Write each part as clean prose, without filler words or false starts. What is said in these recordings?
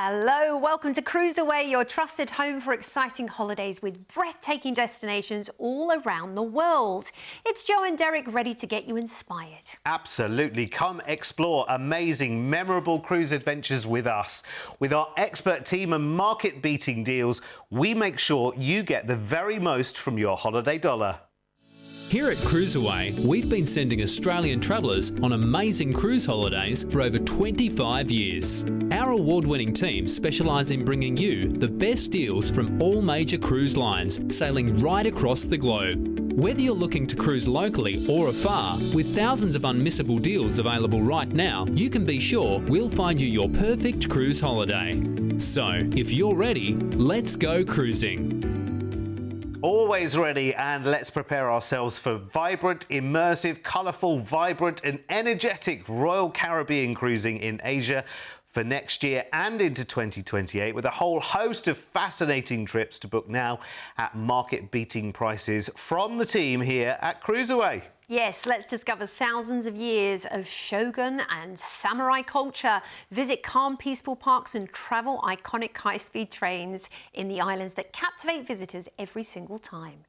Hello, welcome to CruiseAway, your trusted home for exciting holidays with breathtaking destinations all around the world. It's Joe and Derek ready to get you inspired. Absolutely. Come explore amazing, memorable cruise adventures with us. With our expert team and market-beating deals, we make sure you get the very most from your holiday dollar. Here at CruiseAway, we've been sending Australian travellers on amazing cruise holidays for over 25 years. Our award-winning team specialise in bringing you the best deals from all major cruise lines, sailing right across the globe. Whether you're looking to cruise locally or afar, with thousands of unmissable deals available right now, you can be sure we'll find you your perfect cruise holiday. So, if you're ready, let's go cruising. Always ready, and let's prepare ourselves for vibrant, immersive, colourful, vibrant and energetic Royal Caribbean cruising in Asia for next year and into 2028, with a whole host of fascinating trips to book now at market-beating prices from the team here at CruiseAway. Yes, let's discover thousands of years of shogun and samurai culture. Visit calm, peaceful parks and travel iconic high-speed trains in the islands that captivate visitors every single time.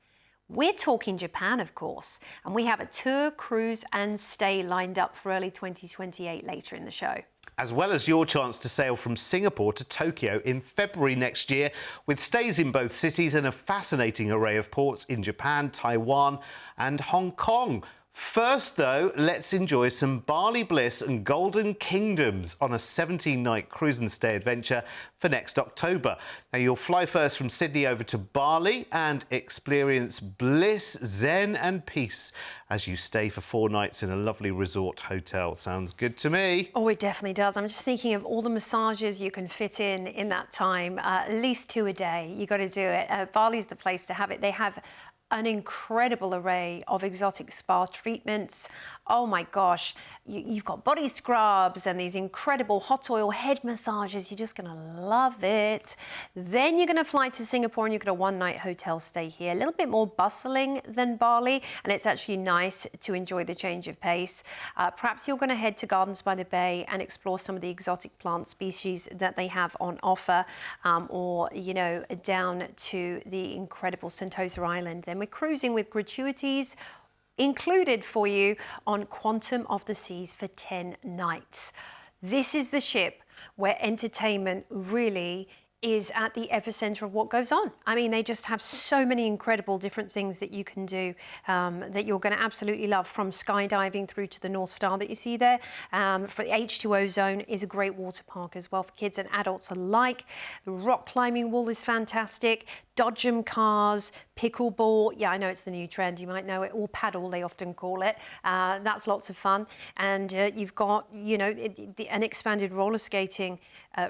We're talking Japan, of course, and we have a tour, cruise and stay lined up for early 2028 later in the show. As well as your chance to sail from Singapore to Tokyo in February next year, with stays in both cities and a fascinating array of ports in Japan, Taiwan and Hong Kong. First, though, let's enjoy some Bali Bliss and Golden Kingdoms on a 17-night cruise and stay adventure for next October. Now, you'll fly first from Sydney over to Bali and experience bliss, zen and peace as you stay for 4 nights in a lovely resort hotel. Sounds good to me. Oh, it definitely does. I'm just thinking of all the massages you can fit in that time. At least 2 a day. You got to do it. Bali's the place to have it. They have an incredible array of exotic spa treatments. Oh my gosh, you've got body scrubs and these incredible hot oil head massages. You're just gonna love it. Then you're gonna fly to Singapore and you've got a 1-night hotel stay here. A little bit more bustling than Bali, and it's actually nice to enjoy the change of pace. Perhaps you're gonna head to Gardens by the Bay and explore some of the exotic plant species that they have on offer, or, you know, down to the incredible Sentosa Island. Then we're cruising with gratuities included for you on Quantum of the Seas for 10 nights. This is the ship where entertainment really is at the epicenter of what goes on. I mean, they just have so many incredible different things that you can do that you're going to absolutely love, from skydiving through to the North Star that you see there. For the H2O zone is a great water park as well for kids and adults alike. The rock climbing wall is fantastic. Dodgem cars, pickleball. Yeah, I know it's the new trend. You might know it. Or paddle, they often call it. That's lots of fun. And you've got, you know, an expanded roller skating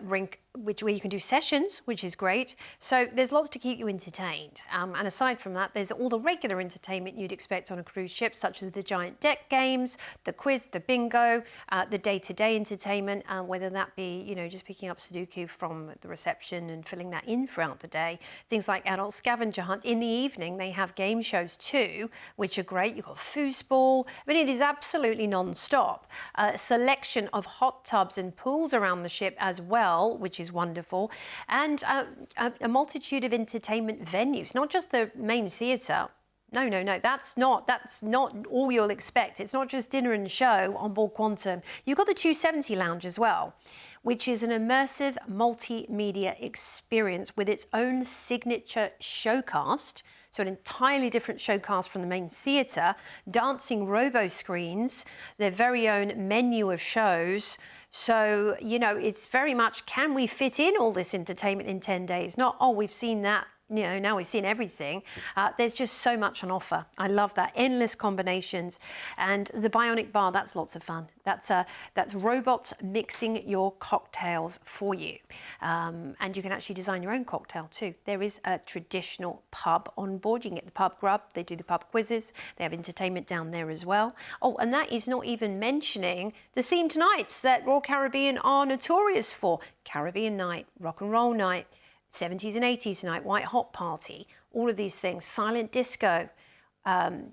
rink, where you can do sessions, which is great. So there's lots to keep you entertained. And aside from that, there's all the regular entertainment you'd expect on a cruise ship, such as the giant deck games, the quiz, the bingo, the day-to-day entertainment, whether that be, you know, just picking up Sudoku from the reception and filling that in throughout the day. Things like adult scavenger hunt. In the evening, they have game shows too, which are great. You've got foosball. I mean, it is absolutely non-stop. A selection of hot tubs and pools around the ship as well, which is wonderful, and a multitude of entertainment venues, not just the main theatre. No, that's not all you'll expect. It's not just dinner and show on board Quantum. You've got the 270 Lounge as well, which is an immersive multimedia experience with its own signature showcast. So an entirely different showcast from the main theatre, dancing robo screens, their very own menu of shows. So, you know, it's very much, can we fit in all this entertainment in 10 days? Not, oh, we've seen that. You know, now we've seen everything. There's just so much on offer. I love that. Endless combinations. And the Bionic Bar, that's lots of fun. That's robots mixing your cocktails for you. And you can actually design your own cocktail too. There is a traditional pub on board. You can get the pub grub. They do the pub quizzes. They have entertainment down there as well. Oh, and that is not even mentioning the themed nights that Royal Caribbean are notorious for. Caribbean night, rock and roll night, 70s and 80s night, white hot party, all of these things, silent disco.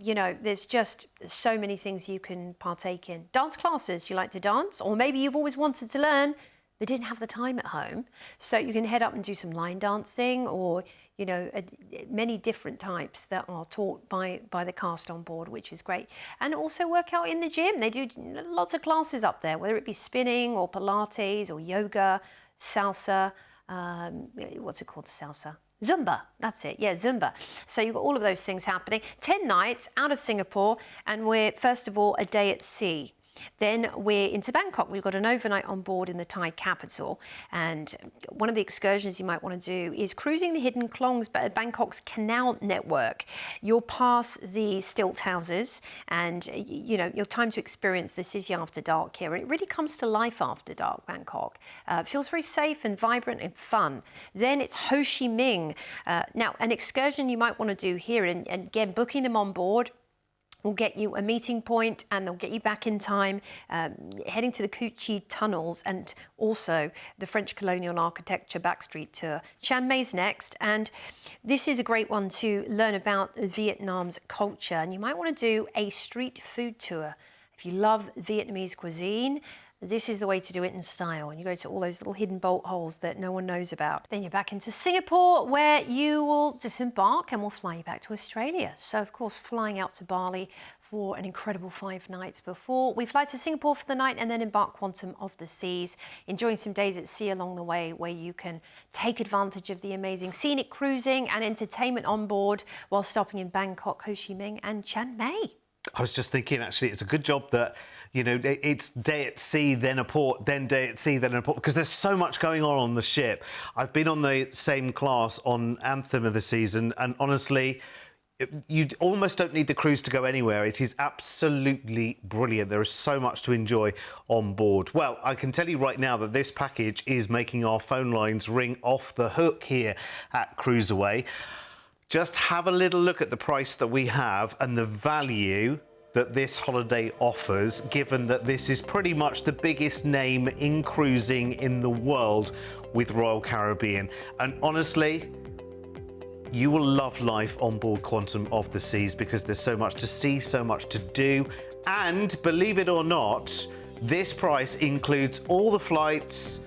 You know, there's just so many things you can partake in. Dance classes, you like to dance? Or maybe you've always wanted to learn they didn't have the time at home. So you can head up and do some line dancing, or, you know, many different types that are taught by the cast on board, which is great. And also work out in the gym. They do lots of classes up there, whether it be spinning or Pilates or yoga, salsa, what's it called, the salsa? Zumba, that's it, yeah, Zumba. So you've got all of those things happening. 10 nights out of Singapore, and we're, first of all, a day at sea. Then we're into Bangkok. We've got an overnight on board in the Thai capital. And one of the excursions you might want to do is cruising the hidden klongs, Bangkok's canal network. You'll pass the stilt houses, and, you know, you'll time to experience the city after dark here. And it really comes to life after dark, Bangkok. It feels very safe and vibrant and fun. Then it's Ho Chi Minh. Now, an excursion you might want to do here, and again, booking them on board will get you a meeting point, and they'll get you back in time, heading to the Cu Chi tunnels and also the French colonial architecture backstreet tour. Chiang Mai's next, and this is a great one to learn about Vietnam's culture, and you might want to do a street food tour. If you love Vietnamese cuisine, this is the way to do it in style, and you go to all those little hidden bolt holes that no one knows about. Then you're back into Singapore, where you will disembark and we'll fly you back to Australia. So, of course, flying out to Bali for an incredible 5 nights before we fly to Singapore for the night, and then embark Quantum of the Seas, enjoying some days at sea along the way, where you can take advantage of the amazing scenic cruising and entertainment on board while stopping in Bangkok, Ho Chi Minh and Chiang Mai. I was just thinking, actually, it's a good job that, you know, it's day at sea, then a port, then day at sea, then a port, because there's so much going on the ship. I've been on the same class on Anthem of the Seas, and honestly, you almost don't need the cruise to go anywhere. It is absolutely brilliant. There is so much to enjoy on board. Well, I can tell you right now that this package is making our phone lines ring off the hook here at CruiseAway. Just have a little look at the price that we have and the value that this holiday offers, given that this is pretty much the biggest name in cruising in the world with Royal Caribbean. And honestly, you will love life on board Quantum of the Seas, because there's so much to see, so much to do. And believe it or not, this price includes all the flights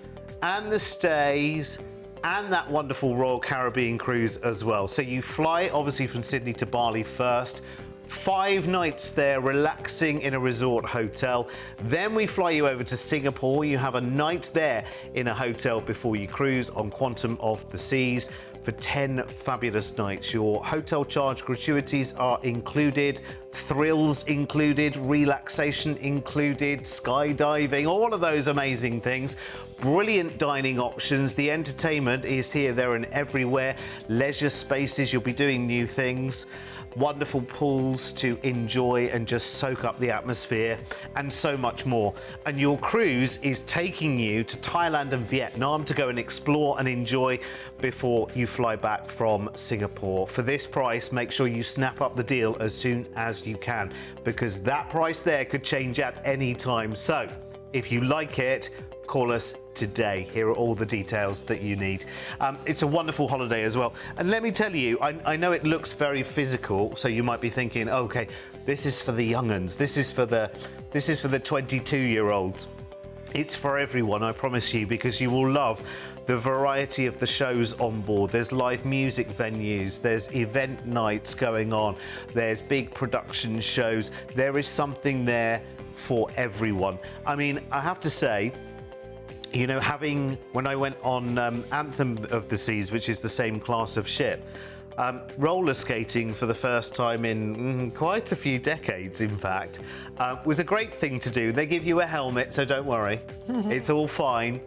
and the stays and that wonderful Royal Caribbean cruise as well. So you fly obviously from Sydney to Bali first, 5 nights there relaxing in a resort hotel. Then we fly you over to Singapore. You have a night there in a hotel before you cruise on Quantum of the Seas for 10 fabulous nights. Your hotel charge gratuities are included, thrills included, relaxation included, skydiving, all of those amazing things. Brilliant dining options. The entertainment is here, there and everywhere. Leisure spaces, you'll be doing new things. Wonderful pools to enjoy and just soak up the atmosphere, and so much more. And your cruise is taking you to Thailand and Vietnam to go and explore and enjoy before you fly back from Singapore. For this price, make sure you snap up the deal as soon as you can, because that price there could change at any time. So if you like it, call us today. Here are all the details that you need. It's a wonderful holiday as well. And let me tell you, I know it looks very physical, so you might be thinking, okay, this is for the young'uns. This is for the 22-year-olds. It's for everyone, I promise you, because you will love the variety of the shows on board. There's live music venues, there's event nights going on, there's big production shows. There is something there for everyone. I mean, I have to say, you know, when I went on Anthem of the Seas, which is the same class of ship, roller skating for the first time in quite a few decades, in fact, was a great thing to do. They give you a helmet, so don't worry, it's all fine.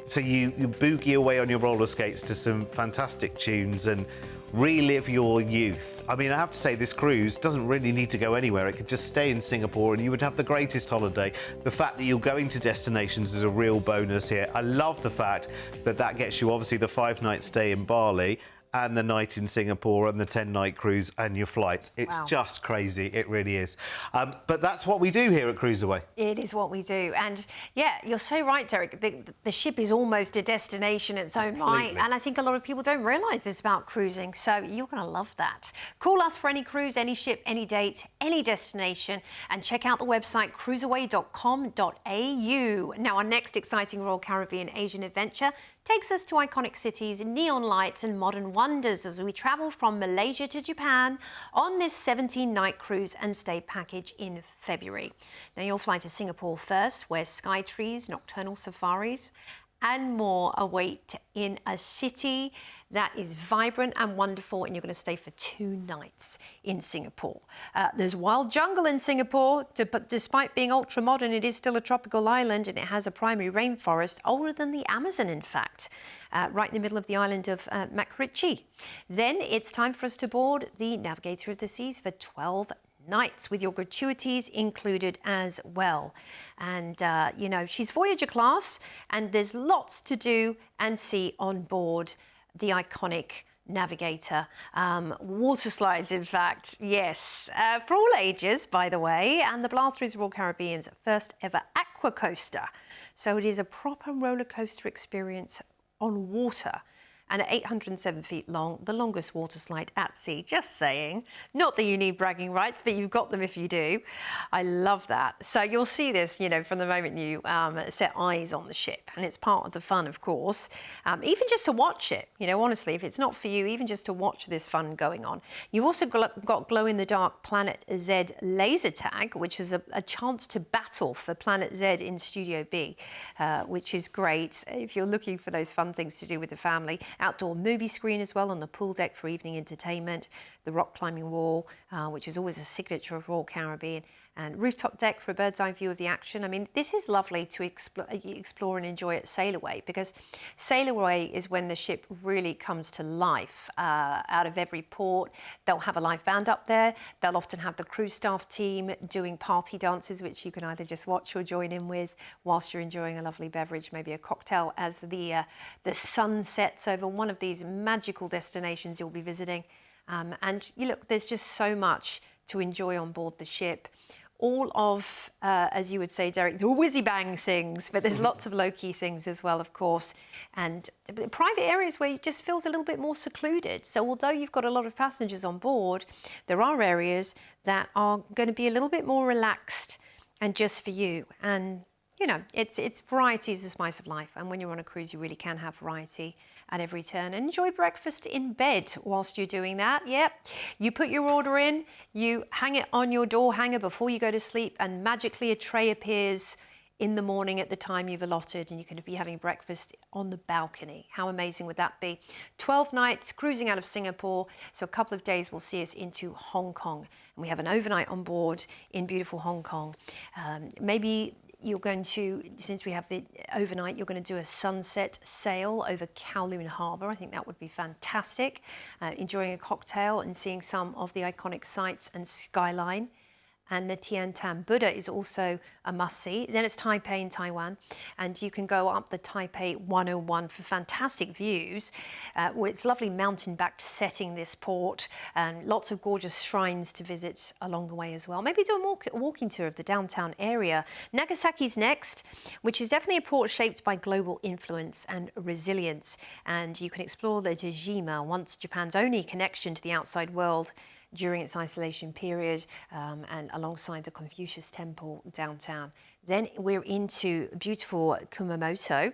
So you boogie away on your roller skates to some fantastic tunes and relive your youth. I mean, I have to say, this cruise doesn't really need to go anywhere. It could just stay in Singapore and you would have the greatest holiday. The fact that you're going to destinations is a real bonus here. I love the fact that that gets you obviously the 5-night stay in Bali and the night in Singapore and the 10-night cruise and your flights. It's Wow. just crazy. It really is. But that's what we do here at CruiseAway. It is what we do. And yeah, you're so right, Derek. The ship is almost a destination in its own right. Completely. And I think a lot of people don't realise this about cruising. So you're going to love that. Call us for any cruise, any ship, any date, any destination. And check out the website cruiseaway.com.au. Now, our next exciting Royal Caribbean Asian adventure takes us to iconic cities, neon lights and modern wonders as we travel from Malaysia to Japan on this 17-night cruise and stay package in February. Now you'll fly to Singapore first, where sky trees, nocturnal safaris and more await in a city that is vibrant and wonderful, and you're going to stay for 2 nights in Singapore. There's wild jungle in Singapore, but despite being ultra-modern, it is still a tropical island, and it has a primary rainforest older than the Amazon, in fact, right in the middle of the island of Makrichi. Then it's time for us to board the Navigator of the Seas for 12 nights with your gratuities included as well. And, you know, she's Voyager class, and there's lots to do and see on board the iconic Navigator. Water slides, in fact, yes, for all ages, by the way. And the Blaster is Royal Caribbean's first ever aqua coaster. So it is a proper roller coaster experience on water. And at 807 feet long, the longest water slide at sea, just saying. Not that you need bragging rights, but you've got them if you do. I love that. So you'll see this, you know, from the moment you set eyes on the ship, and it's part of the fun, of course. Even just to watch it, you know, honestly, if it's not for you, even just to watch this fun going on. You've also got glow-in-the-dark Planet Z laser tag, which is a chance to battle for Planet Z in Studio B, which is great if you're looking for those fun things to do with the family. Outdoor movie screen as well on the pool deck for evening entertainment, the rock climbing wall, which is always a signature of Royal Caribbean, and rooftop deck for a bird's eye view of the action. I mean, this is lovely to explore and enjoy at SailAway, because SailAway is when the ship really comes to life. Out of every port, they'll have a live band up there. They'll often have the cruise staff team doing party dances, which you can either just watch or join in with whilst you're enjoying a lovely beverage, maybe a cocktail, as the sun sets over one of these magical destinations you'll be visiting. And you look, there's just so much to enjoy on board the ship. All of, as you would say, Derek, the whizzy-bang things, but there's lots of low-key things as well, of course. And private areas where it just feels a little bit more secluded. So although you've got a lot of passengers on board, there are areas that are going to be a little bit more relaxed and just for you. And you know, it's variety is the spice of life. And when you're on a cruise, you really can have variety at every turn. And enjoy breakfast in bed whilst you're doing that. Yep. You put your order in, you hang it on your door hanger before you go to sleep, and magically a tray appears in the morning at the time you've allotted, and you can be having breakfast on the balcony. How amazing would that be? 12 nights cruising out of Singapore. So a couple of days will see us into Hong Kong. And we have an overnight on board in beautiful Hong Kong. Maybe you're going to, since we have the overnight, you're going to do a sunset sail over Kowloon Harbour. I think that would be fantastic. Enjoying a cocktail and seeing some of the iconic sights and skyline. And the Tian Tan Buddha is also a must-see. Then it's Taipei in Taiwan, and you can go up the Taipei 101 for fantastic views. It's lovely mountain-backed setting, this port, and lots of gorgeous shrines to visit along the way as well. Maybe do a walking tour of the downtown area. Nagasaki's next, which is definitely a port shaped by global influence and resilience. And you can explore the Dejima, once Japan's only connection to the outside world during its isolation period, and alongside the Confucius Temple downtown. Then we're into beautiful Kumamoto,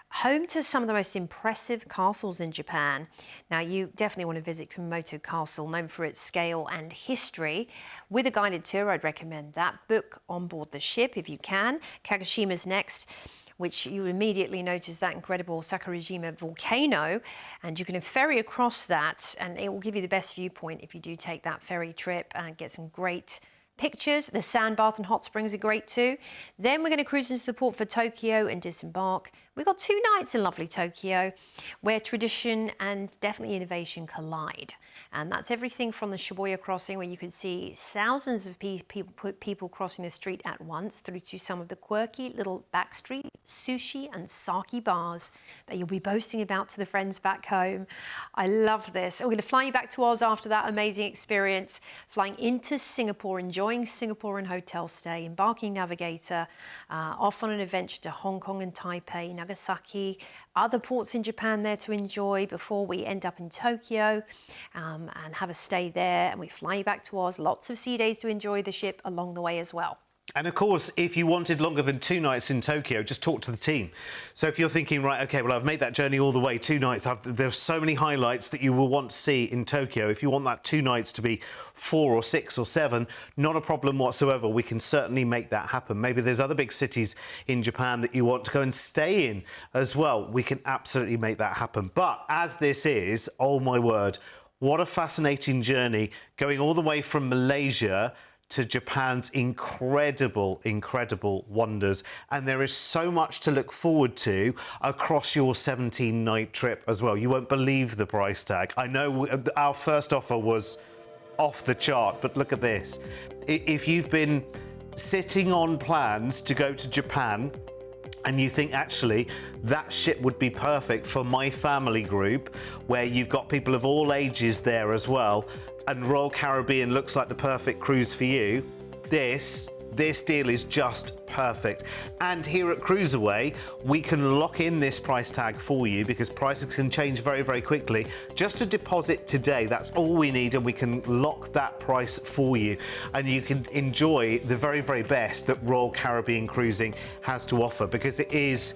home to some of the most impressive castles in Japan. Now, you definitely want to visit Kumamoto Castle, known for its scale and history. With a guided tour, I'd recommend that. Book on board the ship if you can. Kagoshimima's next, which you immediately notice that incredible Sakurajima volcano, and you can ferry across that, and it will give you the best viewpoint if you do take that ferry trip and get some great pictures. The sand bath and hot springs are great too. Then we're going to cruise into the port for Tokyo and disembark. We've got 2 nights in lovely Tokyo, where tradition and definitely innovation collide. And that's everything from the Shibuya crossing, where you can see thousands of people crossing the street at once, through to some of the quirky little back street sushi and sake bars that you'll be boasting about to the friends back home. I love this. We're going to fly you back to Oz after that amazing experience, flying into Singapore, enjoying Singaporean hotel stay, embarking navigator, off on an adventure to Hong Kong and Taipei, Nagasaki, other ports in Japan there to enjoy before we end up in Tokyo and have a stay there. And we fly you back to Oz. Lots of sea days to enjoy the ship along the way as well. And of course, if you wanted longer than 2 nights in Tokyo, just talk to the team. So if you're thinking, right, OK, well, I've made that journey all the way, 2 nights, there's so many highlights that you will want to see in Tokyo. If you want that 2 nights to be 4 or 6 or 7, not a problem whatsoever. We can certainly make that happen. Maybe there's other big cities in Japan that you want to go and stay in as well. We can absolutely make that happen. But as this is, oh my word, what a fascinating journey, going all the way from Malaysia to Japan's incredible wonders. And there is so much to look forward to across your 17-night trip as well. You won't believe the price tag. I know our first offer was off the chart, but look at this. If you've been sitting on plans to go to Japan and you think, actually, that ship would be perfect for my family group, where you've got people of all ages there as well, and Royal Caribbean looks like the perfect cruise for you, this deal is just perfect. And here at CruiseAway, we can lock in this price tag for you, because prices can change very quickly. Just a deposit today, that's all we need, and we can lock that price for you. And you can enjoy the very best that Royal Caribbean Cruising has to offer, because it is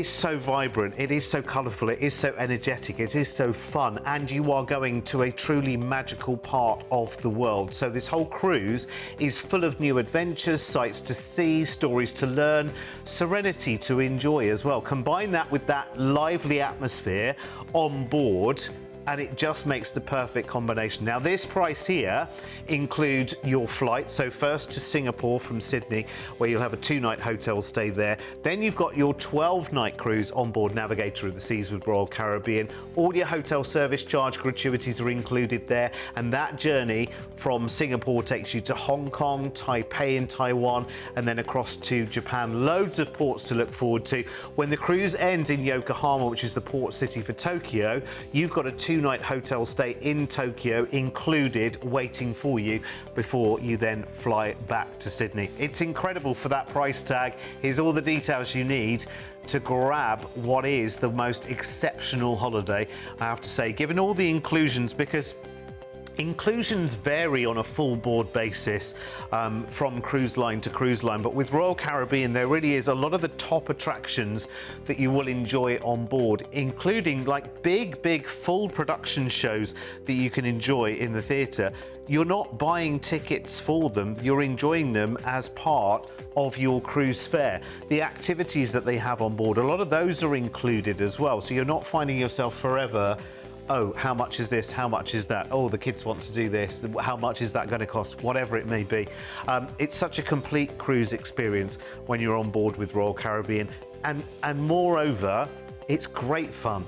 so vibrant, it is so colourful, it is so energetic, it is so fun, and you are going to a truly magical part of the world. So this whole cruise is full of new adventures, sights to see, stories to learn, serenity to enjoy as well. Combine that with that lively atmosphere on board, and it just makes the perfect combination. Now, this price here includes your flight. So first to Singapore from Sydney, where you'll have a 2-night hotel stay there. Then you've got your 12-night cruise on board Navigator of the Seas with Royal Caribbean. All your hotel service charge gratuities are included there. And that journey from Singapore takes you to Hong Kong, Taipei in Taiwan, and then across to Japan. Loads of ports to look forward to. When the cruise ends in Yokohama, which is the port city for Tokyo, you've got a 2-night hotel stay in Tokyo included, waiting for you before you then fly back to Sydney. It's incredible for that price tag. Here's all the details you need to grab what is the most exceptional holiday, I have to say, given all the inclusions, because inclusions vary on a full board basis from cruise line to cruise line, but with Royal Caribbean there really is a lot of the top attractions that you will enjoy on board, including like big full production shows that you can enjoy in the theatre. You're not buying tickets for them, you're enjoying them as part of your cruise fare. The activities that they have on board, a lot of those are included as well, so you're not finding yourself forever, oh, how much is this? How much is that? Oh, the kids want to do this. How much is that going to cost? Whatever it may be. It's such a complete cruise experience when you're on board with Royal Caribbean. And moreover, it's great fun.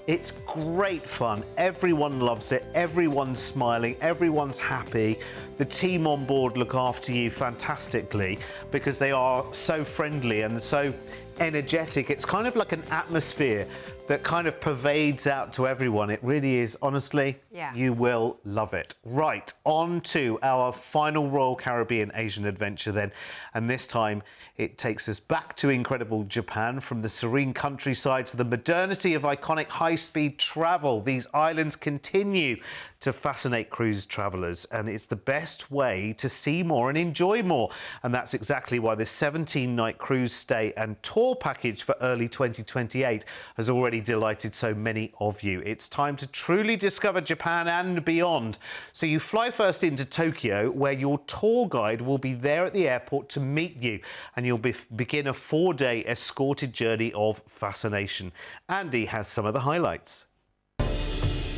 It's great fun. Everyone loves it. Everyone's smiling. Everyone's happy. The team on board look after you fantastically because they are so friendly and so energetic. It's kind of like an atmosphere that kind of pervades out to everyone. It really is, honestly, you will love it. Right, on to our final Royal Caribbean Asian adventure then. And this time it takes us back to incredible Japan, from the serene countryside to the modernity of iconic high-speed travel. These islands continue to fascinate cruise travellers, and it's the best way to see more and enjoy more. And that's exactly why this 17-night cruise stay and tour package for early 2028 has already delighted so many of you. It's time to truly discover Japan and beyond. So you fly first into Tokyo, where your tour guide will be there at the airport to meet you, and you'll begin a 4-day escorted journey of fascination. Andy has some of the highlights.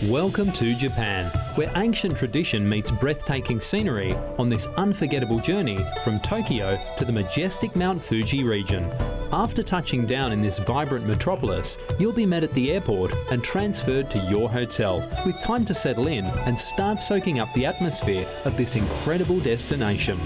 Welcome to Japan, where ancient tradition meets breathtaking scenery on this unforgettable journey from Tokyo to the majestic Mount Fuji region. After touching down in this vibrant metropolis, you'll be met at the airport and transferred to your hotel, with time to settle in and start soaking up the atmosphere of this incredible destination.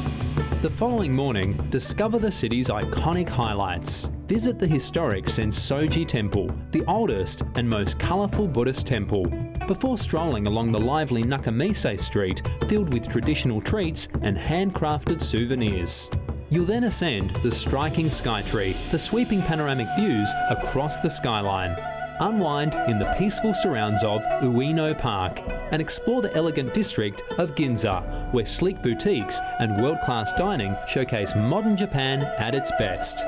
The following morning, discover the city's iconic highlights. Visit the historic Sensoji Temple, the oldest and most colourful Buddhist temple, before strolling along the lively Nakamise Street filled with traditional treats and handcrafted souvenirs. You'll then ascend the striking Skytree for sweeping panoramic views across the skyline. Unwind in the peaceful surrounds of Ueno Park and explore the elegant district of Ginza, where sleek boutiques and world-class dining showcase modern Japan at its best.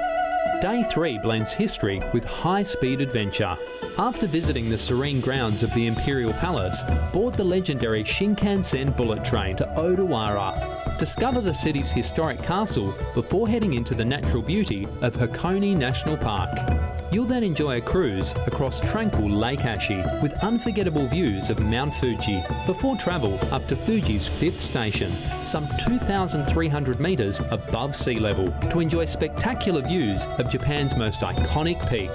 Day 3 blends history with high-speed adventure. After visiting the serene grounds of the Imperial Palace, board the legendary Shinkansen bullet train to Odawara. Discover the city's historic castle before heading into the natural beauty of Hakone National Park. You'll then enjoy a cruise across tranquil Lake Ashi with unforgettable views of Mount Fuji before travel up to Fuji's 5th station, some 2,300 metres above sea level, to enjoy spectacular views of Japan's most iconic peak.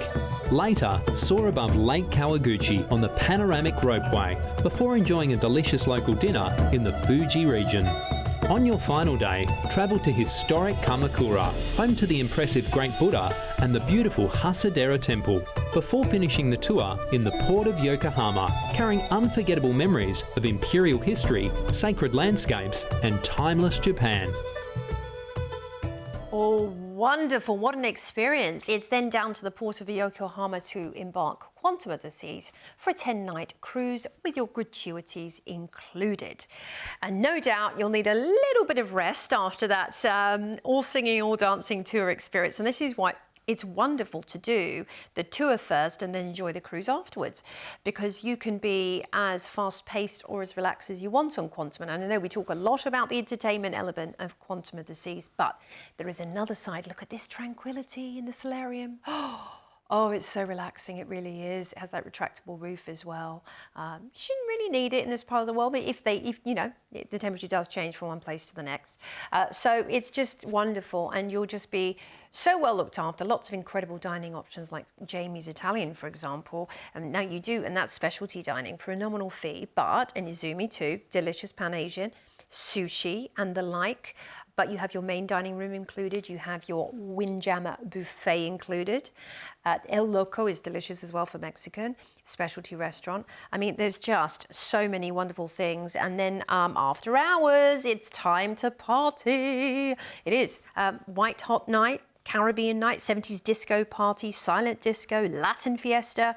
Later, soar above Lake Kawaguchi on the panoramic ropeway before enjoying a delicious local dinner in the Fuji region. On your final day, travel to historic Kamakura, home to the impressive Great Buddha and the beautiful Hasadera Temple, before finishing the tour in the port of Yokohama, carrying unforgettable memories of imperial history, sacred landscapes and timeless Japan. Oh, wonderful. What an experience. It's then down to the port of Yokohama to embark quantum of the seas for a 10-night cruise with your gratuities included. And no doubt you'll need a little bit of rest after that all singing, all dancing tour experience. And this is why it's wonderful to do the tour first and then enjoy the cruise afterwards, because you can be as fast-paced or as relaxed as you want on Quantum. And I know we talk a lot about the entertainment element of Quantum of the Seas, but there is another side. Look at this tranquility in the solarium. Oh, it's so relaxing, it really is. It has that retractable roof as well. Shouldn't really need it in this part of the world, but if you know, the temperature does change from one place to the next. So it's just wonderful, and you'll just be so well looked after. Lots of incredible dining options like Jamie's Italian, for example. Now you do, and that's specialty dining for a nominal fee, but, and Izumi too, delicious Pan Asian, sushi and the like. But you have your main dining room included. You have your Windjammer buffet included. El Loco is delicious as well for Mexican, specialty restaurant. I mean, there's just so many wonderful things. And then after hours, it's time to party. It is white hot night, Caribbean night, 70s disco party, silent disco, Latin fiesta.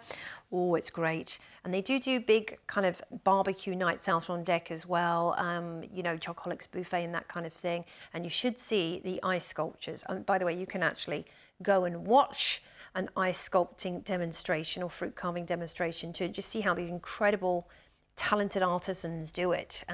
Oh, it's great. And they do big kind of barbecue nights out on deck as well, you know, Chocoholics buffet and that kind of thing. And you should see the ice sculptures. By the way, you can actually go and watch an ice sculpting demonstration or fruit carving demonstration to just see how these incredible talented artisans do it.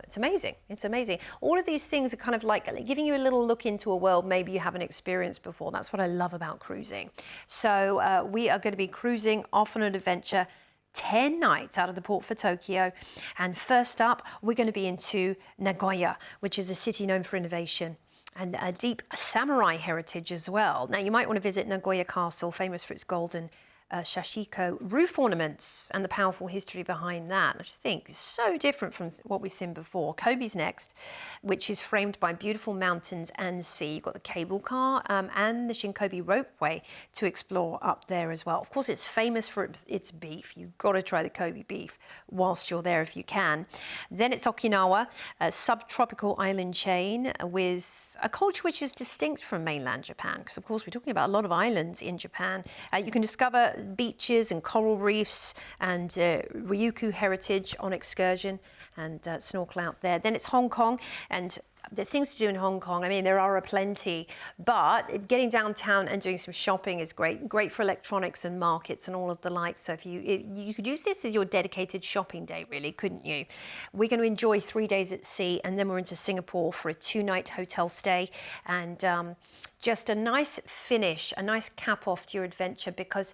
It's amazing. It's amazing. All of these things are kind of like giving you a little look into a world maybe you haven't experienced before. That's what I love about cruising. So we are going to be cruising off on an adventure 10 nights out of the port for Tokyo. And first up, we're going to be into Nagoya, which is a city known for innovation and a deep samurai heritage as well. Now, you might want to visit Nagoya Castle, famous for its golden Shashiko roof ornaments and the powerful history behind that. I just think it's so different from what we've seen before. Kobe's next, which is framed by beautiful mountains and sea. You've got the cable car and the Shinkobe ropeway to explore up there as well. Of course, it's famous for its beef. You've got to try the Kobe beef whilst you're there if you can. Then it's Okinawa, a subtropical island chain with a culture which is distinct from mainland Japan, because of course we're talking about a lot of islands in Japan. You can discover beaches and coral reefs and Ryukyu heritage on excursion and snorkel out there. Then it's Hong Kong, and the things to do in Hong Kong, I mean, there are plenty, but getting downtown and doing some shopping is great for electronics and markets and all of the like. So if you could use this as your dedicated shopping day, really, couldn't you? We're going to enjoy 3 days at sea, and then we're into Singapore for a 2-night hotel stay, and just a nice finish, a nice cap off to your adventure, because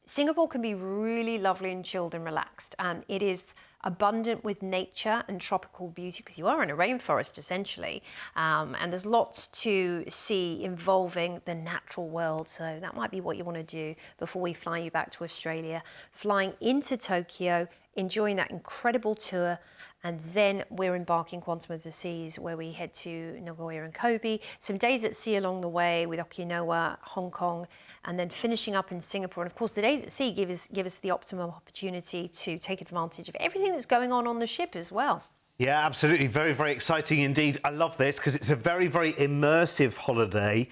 Singapore can be really lovely and chilled and relaxed. It is abundant with nature and tropical beauty, because you are in a rainforest essentially, and there's lots to see involving the natural world. So that might be what you want to do before we fly you back to Australia. Flying into Tokyo enjoying that incredible tour. And then we're embarking Quantum of the Seas, where we head to Nagoya and Kobe. Some days at sea along the way with Okinawa, Hong Kong, and then finishing up in Singapore. And of course, the days at sea give us the optimum opportunity to take advantage of everything that's going on the ship as well. Yeah, absolutely. Very, very exciting indeed. I love this because it's a very, very immersive holiday.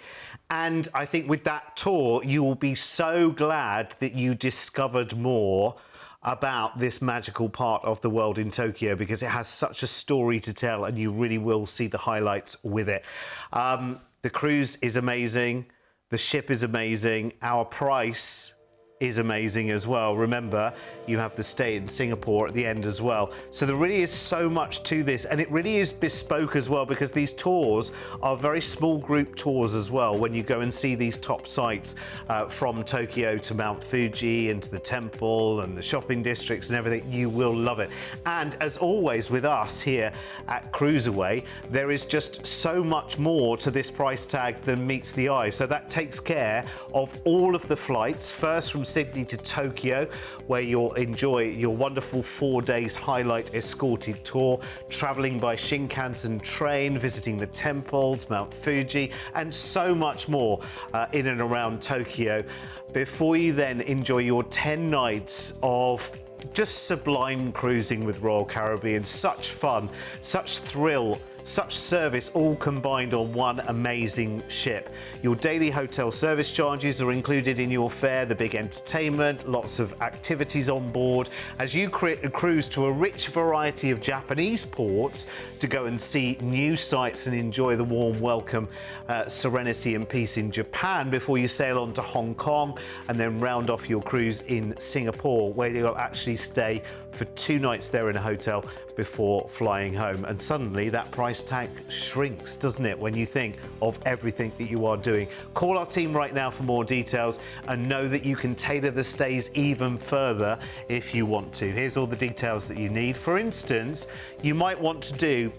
And I think with that tour, you will be so glad that you discovered more about this magical part of the world in Tokyo, because it has such a story to tell and you really will see the highlights with it. The cruise is amazing. The ship is amazing. Our price is amazing as well. Remember, you have the stay in Singapore at the end as well. So there really is so much to this, and it really is bespoke as well, because these tours are very small group tours as well. When you go and see these top sites from Tokyo to Mount Fuji and to the temple and the shopping districts and everything, you will love it. And as always with us here at CruiseAway, there is just so much more to this price tag than meets the eye. So that takes care of all of the flights, first from Sydney to Tokyo, where you'll enjoy your wonderful 4 days highlight escorted tour, traveling by Shinkansen train, visiting the temples, Mount Fuji, and so much more in and around Tokyo, before you then enjoy your 10 nights of just sublime cruising with Royal Caribbean. Such fun, such thrill, such service, all combined on one amazing ship. Your daily hotel service charges are included in your fare, the big entertainment, lots of activities on board, as you cruise to a rich variety of Japanese ports to go and see new sights and enjoy the warm welcome, serenity and peace in Japan, before you sail on to Hong Kong and then round off your cruise in Singapore, where you'll actually stay for 2 nights there in a hotel before flying home. And suddenly that price tag shrinks, doesn't it, when you think of everything that you are doing. Call our team right now for more details and know that you can tailor the stays even further if you want to. Here's all the details that you need. For instance, you might want to do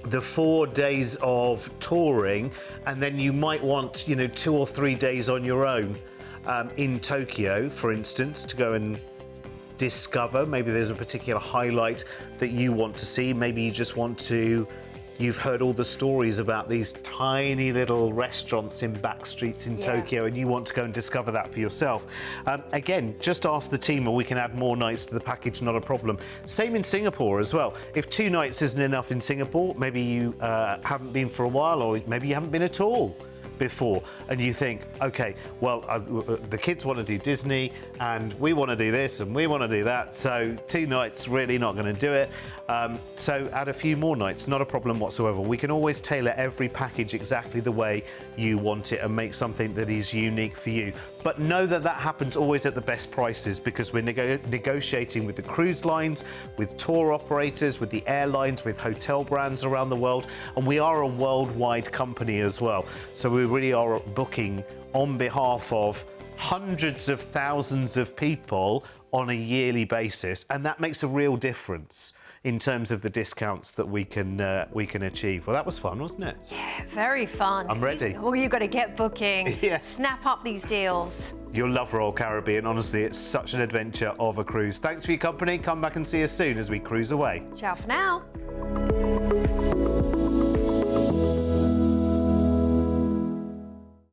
the 4 days of touring, and then you might want, 2 or 3 days on your own in Tokyo, for instance, to go and discover. Maybe there's a particular highlight that you want to see. Maybe you just want to, you've heard all the stories about these tiny little restaurants in back streets in Tokyo, and you want to go and discover that for yourself. Again, just ask the team and we can add more nights to the package, not a problem. Same in Singapore as well. If 2 nights isn't enough in Singapore, maybe you haven't been for a while, or maybe you haven't been at all before, and you think, okay, well, the kids want to do Disney and we want to do this and we want to do that, so 2 nights really not going to do it. So add a few more nights, not a problem whatsoever. We can always tailor every package exactly the way you want it and make something that is unique for you. But know that that happens always at the best prices, because we're negotiating with the cruise lines, with tour operators, with the airlines, with hotel brands around the world, and we are a worldwide company as well. So we really are booking on behalf of hundreds of thousands of people on a yearly basis, and that makes a real difference in terms of the discounts that we can achieve. Well, that was fun, wasn't it? Yeah, very fun. I'm ready. Well, you've got to get booking. Yeah. Snap up these deals. You'll love Royal Caribbean. Honestly, it's such an adventure of a cruise. Thanks for your company. Come back and see us soon as we cruise away. Ciao for now.